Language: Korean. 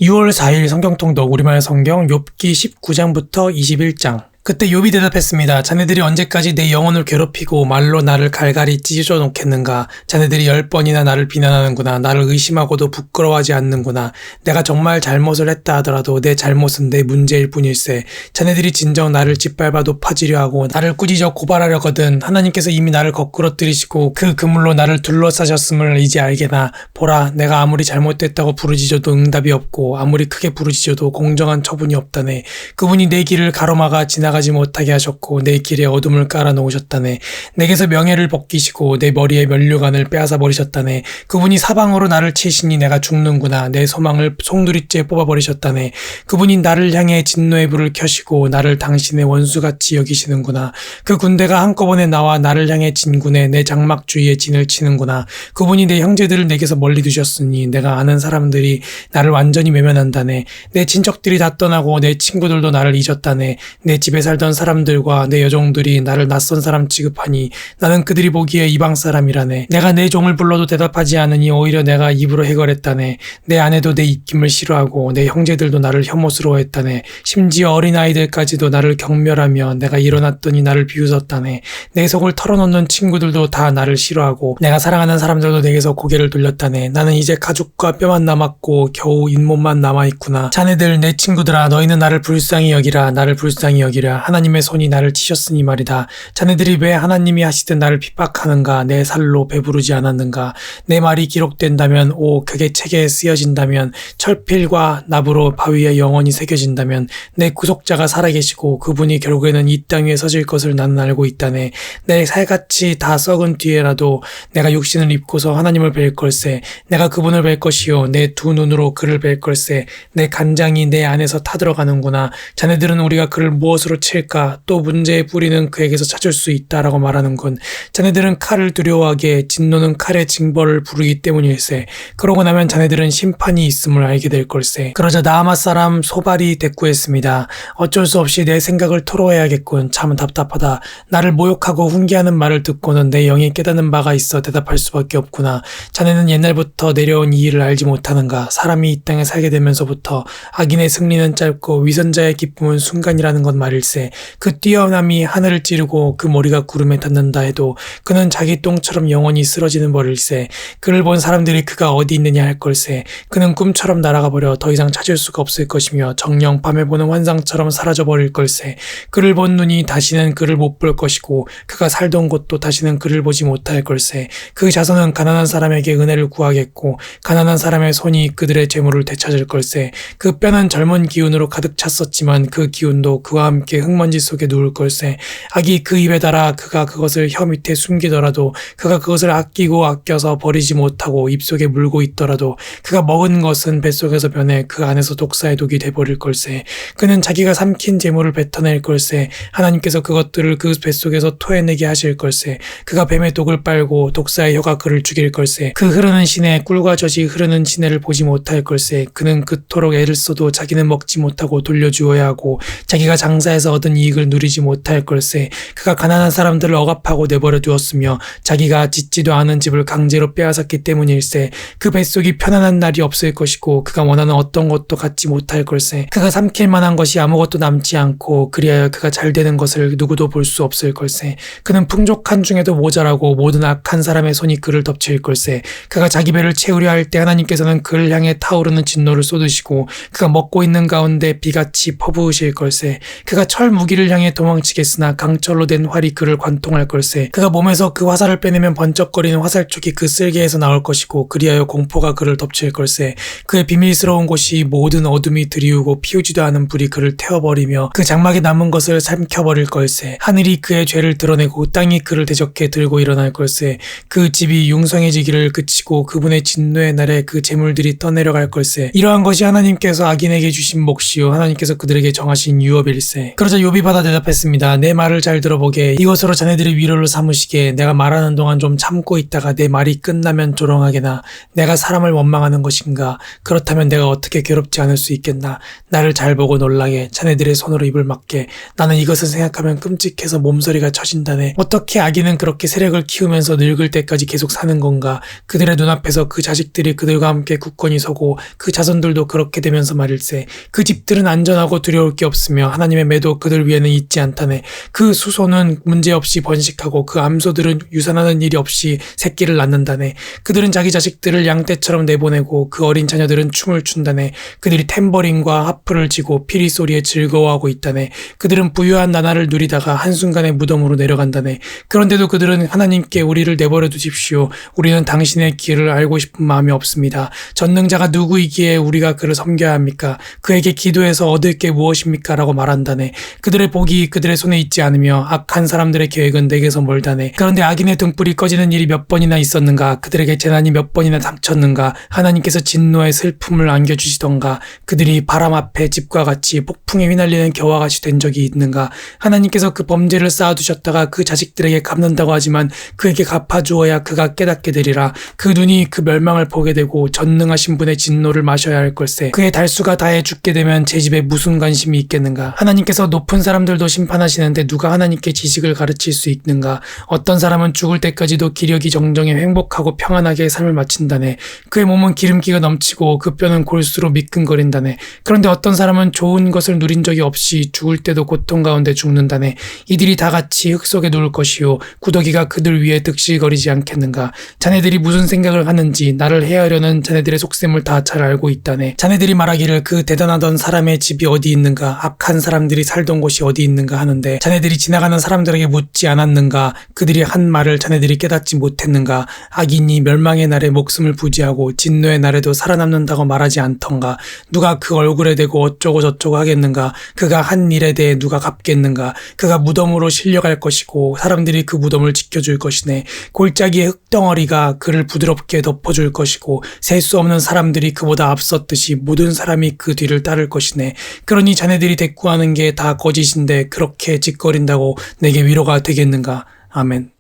6월 4일 성경통독 우리말 성경 욥기 19장부터 21장. 그때 욥이 대답했습니다. 자네들이 언제까지 내 영혼을 괴롭히고 말로 나를 갈갈이 찢어 놓겠는가. 자네들이 10번이나 나를 비난하는구나. 나를 의심하고도 부끄러워하지 않는구나. 내가 정말 잘못을 했다 하더라도 내 잘못은 내 문제일 뿐일세. 자네들이 진정 나를 짓밟아 높아지려 하고 나를 꾸짖어 고발하려거든. 하나님께서 이미 나를 거꾸러뜨리시고 그 그물로 나를 둘러싸셨음을 이제 알게나. 보라, 내가 아무리 잘못됐다고 부르짖어도 응답이 없고 아무리 크게 부르짖어도 공정한 처분이 없다네. 그분이 내 길을 가로막아 지나가지 못하게 하셨고 내 길에 어둠을 깔아 놓으셨다네. 내게서 명예를 벗기시고 내 머리에 면류관을 빼앗아 버리셨다네. 그분이 사방으로 나를 치시니 내가 죽는구나. 내 소망을 송두리째 뽑아버리셨다네. 그분이 나를 향해 진노의 불을 켜시고 나를 당신의 원수같이 여기시는구나. 그 군대가 한꺼번에 나와 나를 향해 진군해 내 장막 주위에 진을 치는구나. 그분이 내 형제들을 내게서 멀리 두셨으니 내가 아는 사람들이 나를 완전히 외면한다네. 내 친척들이 다 떠나고 내 친구들도 나를 잊었다네. 내 집에 살던 사람들과 내 여종들이 나를 낯선 사람 취급하니 나는 그들이 보기에 이방 사람이라네. 내가 내 종을 불러도 대답하지 않으니 오히려 내가 입으로 해결했다네. 내 아내도 내 입김을 싫어하고 내 형제들도 나를 혐오스러워했다네. 심지어 어린아이들까지도 나를 경멸하며 내가 일어났더니 나를 비웃었다네. 내 속을 털어놓는 친구들도 다 나를 싫어하고 내가 사랑하는 사람들도 내게서 고개를 돌렸다네. 나는 이제 가죽과 뼈만 남았고 겨우 잇몸만 남아있구나. 자네들 내 친구들아, 너희는 나를 불쌍히 여기라. 나를 불쌍히 여기라. 하나님의 손이 나를 치셨으니 말이다. 자네들이 왜 하나님이 하시듯 나를 핍박하는가. 내 살로 배부르지 않았는가. 내 말이 기록된다면, 그게 책에 쓰여진다면, 철필과 납으로 바위에 영원히 새겨진다면, 내 구속자가 살아계시고 그분이 결국에는 이 땅 위에 서질 것을 나는 알고 있다네. 내 살같이 다 썩은 뒤에라도 내가 육신을 입고서 하나님을 뵐 걸세. 내가 그분을 뵐 것이요 내 두 눈으로 그를 뵐 걸세. 내 간장이 내 안에서 타들어가는구나. 자네들은 우리가 그를 무엇으로 칠까? 또 문제의 뿌리는 그에게서 찾을 수 있다라고 말하는군. 자네들은 칼을 두려워하기에 진노는 칼의 징벌을 부르기 때문일세. 그러고 나면 자네들은 심판이 있음을 알게 될 걸세. 그러자 나아마 사람 소발이 대꾸했습니다. 어쩔 수 없이 내 생각을 토로해야겠군. 참 답답하다. 나를 모욕하고 훈계하는 말을 듣고는 내 영이 깨닫는 바가 있어 대답할 수밖에 없구나. 자네는 옛날부터 내려온 이 일을 알지 못하는가. 사람이 이 땅에 살게 되면서부터 악인의 승리는 짧고 위선자의 기쁨은 순간이라는 것 말일세. 그 뛰어남이 하늘을 찌르고 그 머리가 구름에 닿는다 해도 그는 자기 똥처럼 영원히 쓰러지는 버릴세. 그를 본 사람들이 그가 어디 있느냐 할 걸세. 그는 꿈처럼 날아가 버려 더 이상 찾을 수가 없을 것이며 정녕 밤에 보는 환상처럼 사라져 버릴 걸세. 그를 본 눈이 다시는 그를 못 볼 것이고 그가 살던 곳도 다시는 그를 보지 못할 걸세. 그 자손은 가난한 사람에게 은혜를 구하겠고 가난한 사람의 손이 그들의 재물을 되찾을 걸세. 그 뼈는 젊은 기운으로 가득 찼었지만 그 기운도 그와 함께 흙먼지 속에 누울 걸세. 악이 그 입에 달아 그가 그것을 혀 밑에 숨기더라도 그가 그것을 아끼고 아껴서 버리지 못하고 입속에 물고 있더라도 그가 먹은 것은 뱃속에서 변해 그 안에서 독사의 독이 돼버릴 걸세. 그는 자기가 삼킨 재물을 뱉어낼 걸세. 하나님께서 그것들을 그 뱃속에서 토해내게 하실 걸세. 그가 뱀의 독을 빨고 독사의 혀가 그를 죽일 걸세. 그 흐르는 시내 꿀과 젖이 흐르는 시내를 보지 못할 걸세. 그는 그토록 애를 써도 자기는 먹지 못하고 돌려주어야 하고 자기가 장사해서 얻은 이익을 누리지 못할 걸세. 그가 가난한 사람들을 억압하고 내버려 두었으며 자기가 짓지도 않은 집을 강제로 빼앗았기 때문일세. 그 뱃속이 편안한 날이 없을 것이고 그가 원하는 어떤 것도 갖지 못할 걸세. 그가 삼킬 만한 것이 아무것도 남지 않고 그리하여 그가 잘 되는 것을 누구도 볼 수 없을 걸세. 그는 풍족한 중에도 모자라고 모든 악한 사람의 손이 그를 덮칠 걸세. 그가 자기 배를 채우려 할 때 하나님께서는 그를 향해 타오르는 진노를 쏟으시고 그가 먹고 있는 가운데 비같이 퍼부으실 걸세. 그가 철 무기를 향해 도망치겠으나 강철로 된 활이 그를 관통할 걸세. 그가 몸에서 그 화살을 빼내면 번쩍거리는 화살촉이 그 쓸개에서 나올 것이고 그리하여 공포가 그를 덮칠 걸세. 그의 비밀스러운 곳이 모든 어둠이 드리우고 피우지도 않은 불이 그를 태워버리며 그 장막에 남은 것을 삼켜버릴 걸세. 하늘이 그의 죄를 드러내고 땅이 그를 대적해 들고 일어날 걸세. 그 집이 융성해지기를 그치고 그분의 진노의 날에 그 재물들이 떠내려갈 걸세. 이러한 것이 하나님께서 악인에게 주신 몫이요 하나님께서 그들에게 정하신 유업일세. 그러자 욥이 받아 대답했습니다. 내 말을 잘 들어보게. 이것으로 자네들이 위로를 삼으시게. 내가 말하는 동안 좀 참고 있다가 내 말이 끝나면 조롱하게나. 내가 사람을 원망하는 것인가. 그렇다면 내가 어떻게 괴롭지 않을 수 있겠나. 나를 잘 보고 놀라게. 자네들의 손으로 입을 막게. 나는 이것을 생각하면 끔찍해서 몸서리가 쳐진다네. 어떻게 아기는 그렇게 세력을 키우면서 늙을 때까지 계속 사는 건가. 그들의 눈앞에서 그 자식들이 그들과 함께 굳건히 서고 그 자손들도 그렇게 되면서 말일세. 그 집들은 안전하고 두려울 게 없으며 하나님의 매도 그들 위에는 있지 않다네. 그 수소는 문제없이 번식하고 그 암소들은 유산하는 일이 없이 새끼를 낳는다네. 그들은 자기 자식들을 양떼처럼 내보내고 그 어린 자녀들은 춤을 춘다네. 그들이 탬버린과 하프를 치고 피리 소리에 즐거워하고 있다네. 그들은 부유한 나날을 누리다가 한순간에 무덤으로 내려간다네. 그런데도 그들은 하나님께 우리를 내버려 두십시오. 우리는 당신의 길을 알고 싶은 마음이 없습니다. 전능자가 누구이기에 우리가 그를 섬겨야 합니까? 그에게 기도해서 얻을 게 무엇입니까? 라고 말한다네. 그들의 복이 그들의 손에 있지 않으며 악한 사람들의 계획은 내게서 멀다네. 그런데 악인의 등불이 꺼지는 일이 몇 번이나 있었는가? 그들에게 재난이 몇 번이나 닥쳤는가? 하나님께서 진노의 슬픔을 안겨주시던가? 그들이 바람 앞에 집과 같이 폭풍에 휘날리는 겨와 같이 된 적이 있는가? 하나님께서 그 범죄를 쌓아두셨다가 그 자식들에게 갚는다고 하지만 그에게 갚아주어야 그가 깨닫게 되리라. 그 눈이 그 멸망을 보게 되고 전능하신 분의 진노를 마셔야 할 걸세. 그의 달수가 다해 죽게 되면 제 집에 무슨 관심이 있겠는가? 하나님께서 높은 사람들도 심판하시는데 누가 하나님께 지식을 가르칠 수 있는가? 어떤 사람은 죽을 때까지도 기력이 정정해 행복하고 평안하게 삶을 마친다네. 그의 몸은 기름기가 넘치고 그 뼈는 골수로 미끈거린다네. 그런데 어떤 사람은 좋은 것을 누린 적이 없이 죽을 때도 고통 가운데 죽는다네. 이들이 다 같이 흙 속에 누울 것이요 구더기가 그들 위에 득실거리지 않겠는가? 자네들이 무슨 생각을 하는지 나를 해하려는 자네들의 속셈을 다 잘 알고 있다네. 자네들이 말하기를 그 대단하던 사람의 집이 어디 있는가? 악한 사람들이 살던 곳이 어디 있는가 하는데 자네들이 지나가는 사람들에게 묻지 않았는가? 그들이 한 말을 자네들이 깨닫지 못했는가? 악인이 멸망의 날에 목숨을 부지하고 진노의 날에도 살아남는다고 말하지 않던가? 누가 그 얼굴에 대고 어쩌고 저쩌고 하겠는가? 그가 한 일에 대해 누가 갚겠는가? 그가 무덤으로 실려갈 것이고 사람들이 그 무덤을 지켜줄 것이네. 골짜기의 흙덩어리가 그를 부드럽게 덮어줄 것이고 셀 수 없는 사람들이 그보다 앞섰듯이 모든 사람이 그 뒤를 따를 것이네. 그러니 자네들이 대꾸하는 게 다 거짓인데 그렇게 짓거린다고 내게 위로가 되겠는가? 아멘.